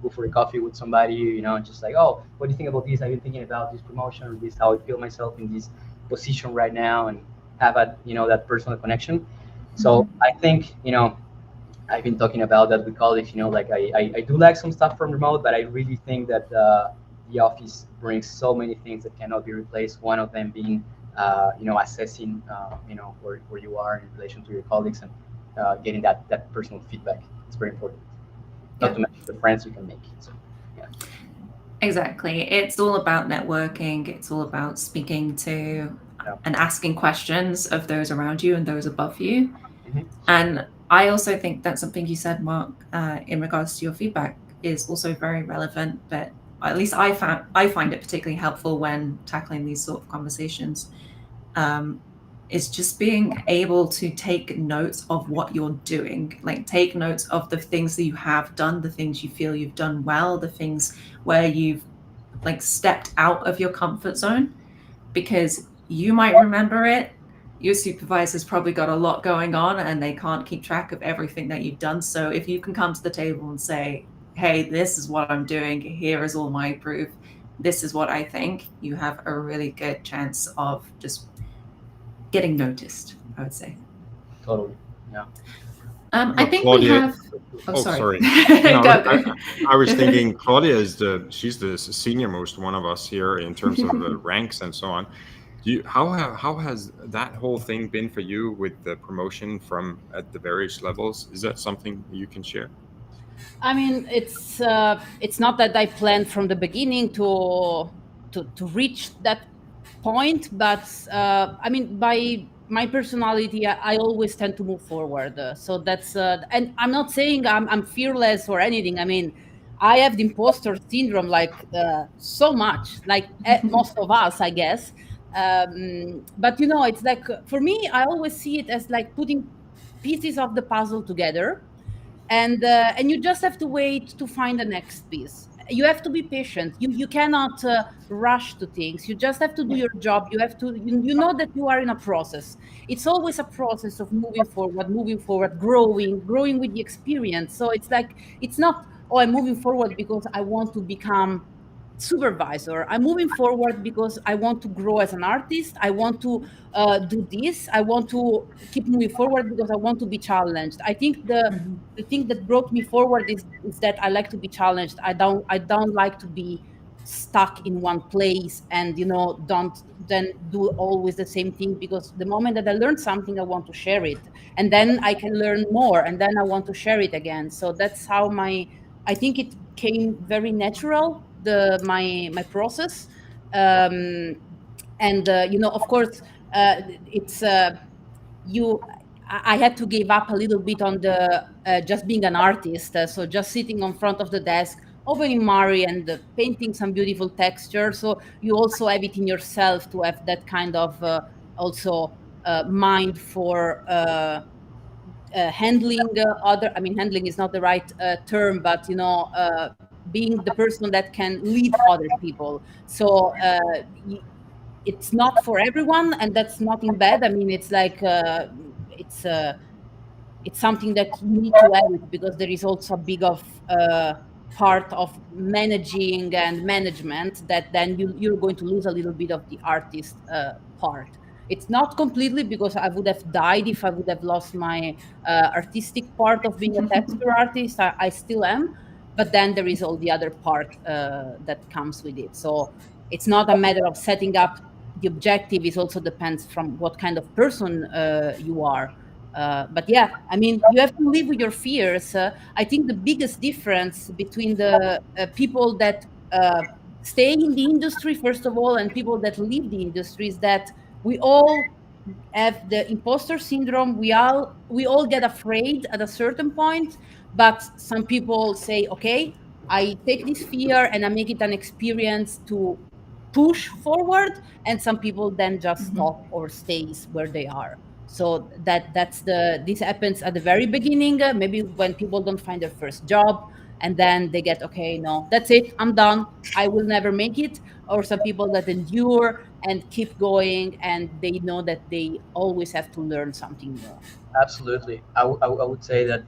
go for a coffee with somebody, just like, oh, what do you think about this? I've been thinking about this promotion or this, how I feel myself in this position right now, and have that personal connection. So I think, I've been talking about that with colleagues, like I do like some stuff from remote, but I really think that the office brings so many things that cannot be replaced. One of them being, assessing, where you are in relation to your colleagues and getting that personal feedback. It's very important. Not to mention the friends you can make. So, yeah. Exactly. It's all about networking. It's all about speaking to and asking questions of those around you and those above you. Mhm. And I also think that something you said, Mark, in regards to your feedback is also very relevant, but at least I find it particularly helpful when tackling these sort of conversations. Is just being able to take notes of what you're doing, like take notes of the things that you have done, the things you feel you've done well, the things where you've like stepped out of your comfort zone, because you might remember it. Your supervisor's probably got a lot going on and they can't keep track of everything that you've done. So if you can come to the table and say, hey, this is what I'm doing, here is all my proof, this is what I think, you have a really good chance of just getting noticed, I would say. Totally. Yeah. I think Claudia, we have. Oh, sorry. Go, No, go. I was thinking Claudia she's the senior most one of us here in terms of ranks and so on. How has that whole thing been for you with the promotion from at the various levels? Is that something you can share? I mean, it's not that I planned from the beginning to reach that point, but I mean, by my personality, I always tend to move forward. So that's and I'm not saying I'm fearless or anything. I mean, I have the imposter syndrome like so much, like most of us, I guess. But it's like for me, I always see it as like putting pieces of the puzzle together, and you just have to wait to find the next piece. you have to be patient. You cannot rush to things. You just have to do your job. You have to, you know that you are in a process. It's always a process of moving forward, growing with the experience. So it's like, it's not, oh, I'm moving forward because I want to become supervisor. I'm moving forward because I want to grow as an artist. I want to do this. I want to keep moving forward because I want to be challenged. I think the thing that brought me forward is that I like to be challenged. I don't like to be stuck in one place and, don't then do always the same thing, because the moment that I learn something, I want to share it, and then I can learn more, and then I want to share it again. So that's how I think it came very natural, my process. And of course, it's you I had to give up a little bit on the just being an artist. So just sitting in front of the desk, opening Marque and painting some beautiful texture. So you also have it in yourself to have that kind of also mind for handling other. I mean, handling is not the right term, but being the person that can lead other people. So it's not for everyone, and that's nothing bad. I mean, it's like it's it's something that you need to have it, because there is also a big of part of managing and management that then you're going to lose a little bit of the artist part. It's not completely, because I would have died if I would have lost my artistic part of being a texture artist. I still am, but then there is all the other part that comes with it. So it's not a matter of setting up the objective. It also depends from what kind of person you are. But yeah, I mean, you have to live with your fears. I think the biggest difference between the people that stay in the industry, first of all, and people that leave the industry is that we all have the imposter syndrome. We all get afraid at a certain point, but some people say, okay, I take this fear and I make it an experience to push forward, and some people then just stop or stays where they are. So this happens at the very beginning, maybe when people don't find their first job, and then they get, okay, no, that's it, I'm done, I will never make it. Or some people that endure and keep going, and they know that they always have to learn something new. Absolutely. I would say that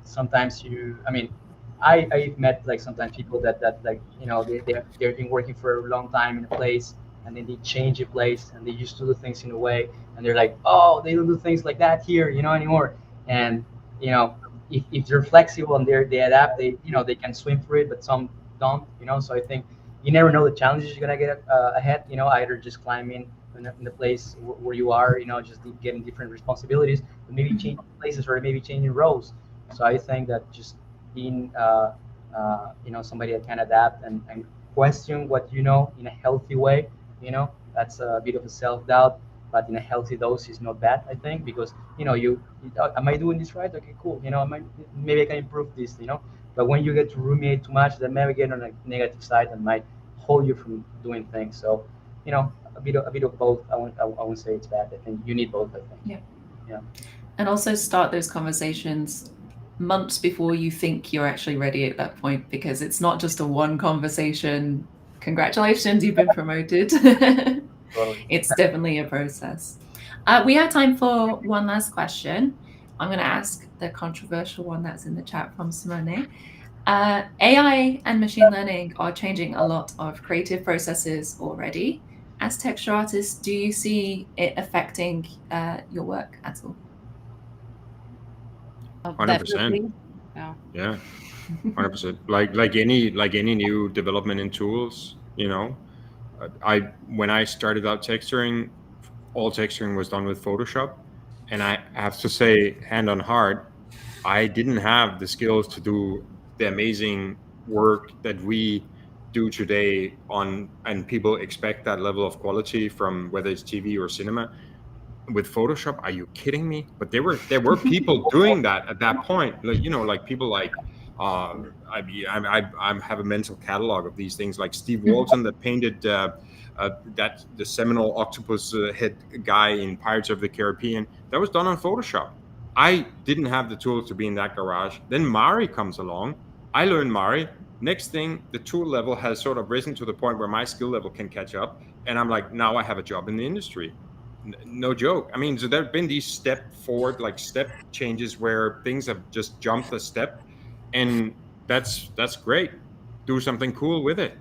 sometimes I mean, I've met like sometimes people that like, they've been working for a long time in a place, and then they change a place and they used to do things in a way, and they're like, oh, they don't do things like that here, anymore. And, if they're flexible and they adapt, they can swim through it, but some don't, so I think you never know the challenges you're going to get ahead, either just climbing in the place where you are, just getting different responsibilities, but maybe changing places or maybe changing roles. So I think that just being, somebody that can adapt and question what you know in a healthy way, that's a bit of a self-doubt, but in a healthy dose is not bad, I think, because, am I doing this right? Okay, cool. Maybe I can improve this, but when you get to ruminate too much, that may get on a negative side and might hold you from doing things. So, a bit of both. I won't say it's bad. I think you need both, I think. Yeah. And also start those conversations months before you think you're actually ready at that point, because it's not just a one conversation, congratulations, you've been promoted. Totally. It's definitely a process. We have time for one last question. I'm going to ask the controversial one that's in the chat from Simone. AI and machine learning are changing a lot of creative processes already. As texture artists, do you see it affecting your work at all? 100%. Yeah, 100%. Like any new development in tools, when I started out texturing, all texturing was done with Photoshop, and I have to say, hand on heart, I didn't have the skills to do the amazing work that we do today and people expect that level of quality from whether it's TV or cinema with Photoshop. Are you kidding me? But there were people doing that at that point. Like people like I have a mental catalog of these things, like Steve Walton that painted the seminal octopus head guy in Pirates of the Caribbean. That was done on Photoshop. I didn't have the tools to be in that garage. Then Marque comes along. I learned Marque. Next thing, the tool level has sort of risen to the point where my skill level can catch up. And I'm like, now I have a job in the industry. No joke. I mean, so there have been these step changes where things have just jumped a step. And that's great. Do something cool with it.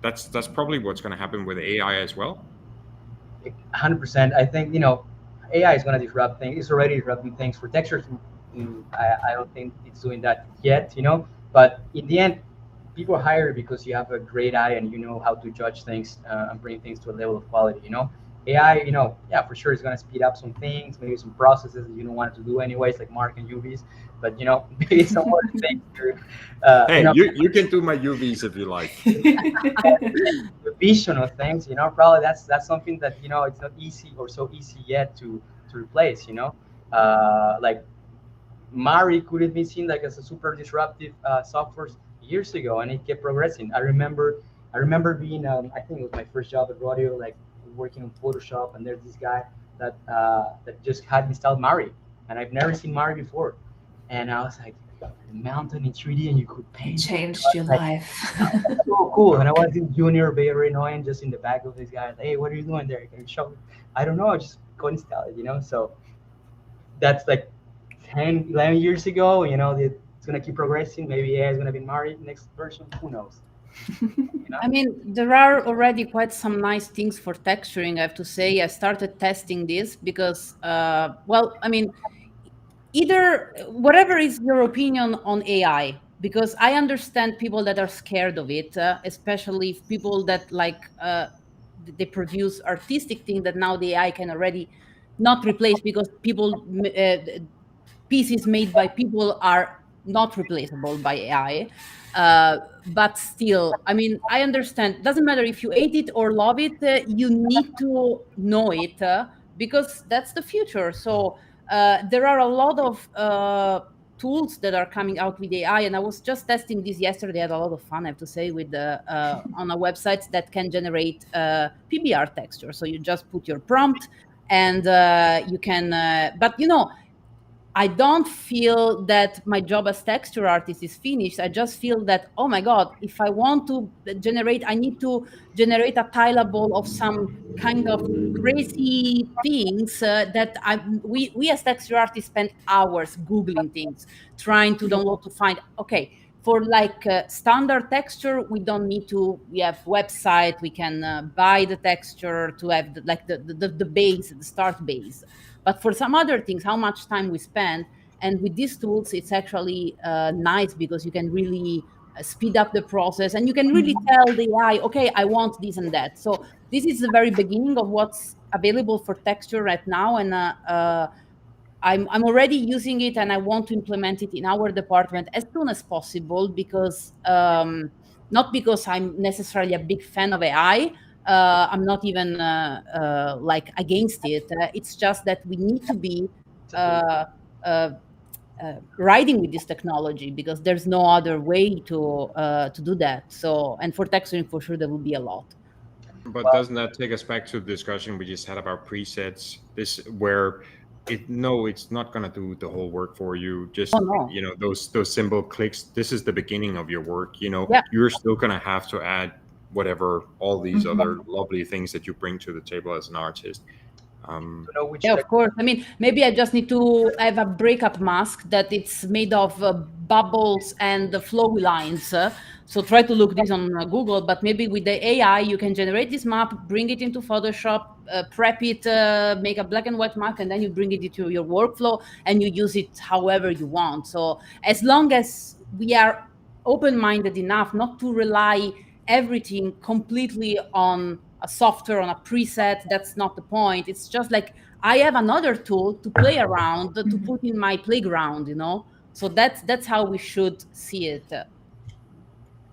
That's probably what's going to happen with AI as well. 100%. I think AI is going to disrupt things. It's already disrupting things for textures. I don't think it's doing that yet. But in the end, people hire because you have a great eye and you know how to judge things and bring things to a level of quality. AI, yeah, for sure, it's going to speed up some things, maybe some processes that you don't want to do anyways, like Marque and UVs. But maybe some more things. Hey, you can do my UVs if you like. The vision of things, probably that's something that it's not easy or so easy yet to replace. Like Marque could have been seen like as a super disruptive software years ago, and it kept progressing. I remember being I think it was my first job at Rodeo, like working on Photoshop, and there's this guy that just had installed Marque, and I've never seen Marque before, and I was like, the mountain in 3D and you could paint. Changed your life. So cool. And I was in Junior Bay Area, and just in the back of this guy, hey, what are you doing there? Can you show me? I don't know, I just go install it, So that's like 10, 11 years ago, it's gonna keep progressing. Maybe AI is gonna be Marque next version, who knows? I mean, there are already quite some nice things for texturing, I have to say. I started testing this because, either whatever is your opinion on AI, because I understand people that are scared of it, especially people that they produce artistic things that now the AI can already not replace, because pieces made by people are not replaceable by AI. But still, I mean, I understand. Doesn't matter if you hate it or love it, you need to know it because that's the future. So there are a lot of tools that are coming out with AI, and I was just testing this yesterday. I had a lot of fun, I have to say, with on a website that can generate PBR texture. So you just put your prompt, and you can. But I don't feel that my job as texture artist is finished. I just feel that, oh my God, if I want to generate, I need to generate a tileable of some kind of crazy things that we as texture artists spend hours Googling things, trying to download to find, okay, for standard texture, we don't need to, we have website, we can buy the texture to have the base, the start base. But for some other things, how much time we spend, and with these tools, it's actually nice because you can really speed up the process, and you can really tell the AI, okay, I want this and that. So this is the very beginning of what's available for texture right now, and I'm already using it, and I want to implement it in our department as soon as possible, because not because I'm necessarily a big fan of AI. I'm not even against it. It's just that we need to be riding with this technology, because there's no other way to do that. So, and for texturing, for sure, there will be a lot. But doesn't that take us back to the discussion we just had about presets? Where it's not going to do the whole work for you. Just those simple clicks. This is the beginning of your work. Yeah. You're still going to have to add whatever, all these other lovely things that you bring to the table as an artist. Yeah, of course. I mean, maybe I just need to have a breakup mask that it's made of bubbles and the flowy lines. So try to look this on Google, but maybe with the AI, you can generate this map, bring it into Photoshop, prep it, make a black and white map, and then you bring it into your workflow and you use it however you want. So as long as we are open-minded enough not to rely everything completely on a software, on a preset, that's not the point. It's just like I have another tool to play around, to put in my playground, So that's how we should see it.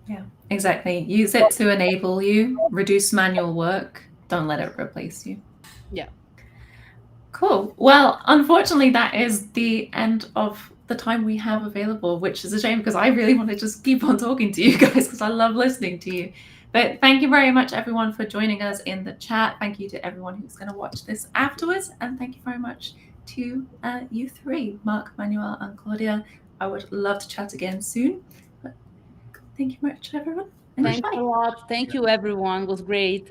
Yeah, exactly. Use it to enable you, reduce manual work. Don't let it replace you. Yeah. Cool. Well, unfortunately, that is the end of the time we have available, which is a shame because I really want to just keep on talking to you guys because I love listening to you. But thank you very much, everyone, for joining us in the chat. Thank you to everyone who's going to watch this afterwards. And thank you very much to you three, Marque, Manuel, and Claudia. I would love to chat again soon. But Thank you much, everyone. And Thanks goodbye. a lot. Thank you, everyone. It was great.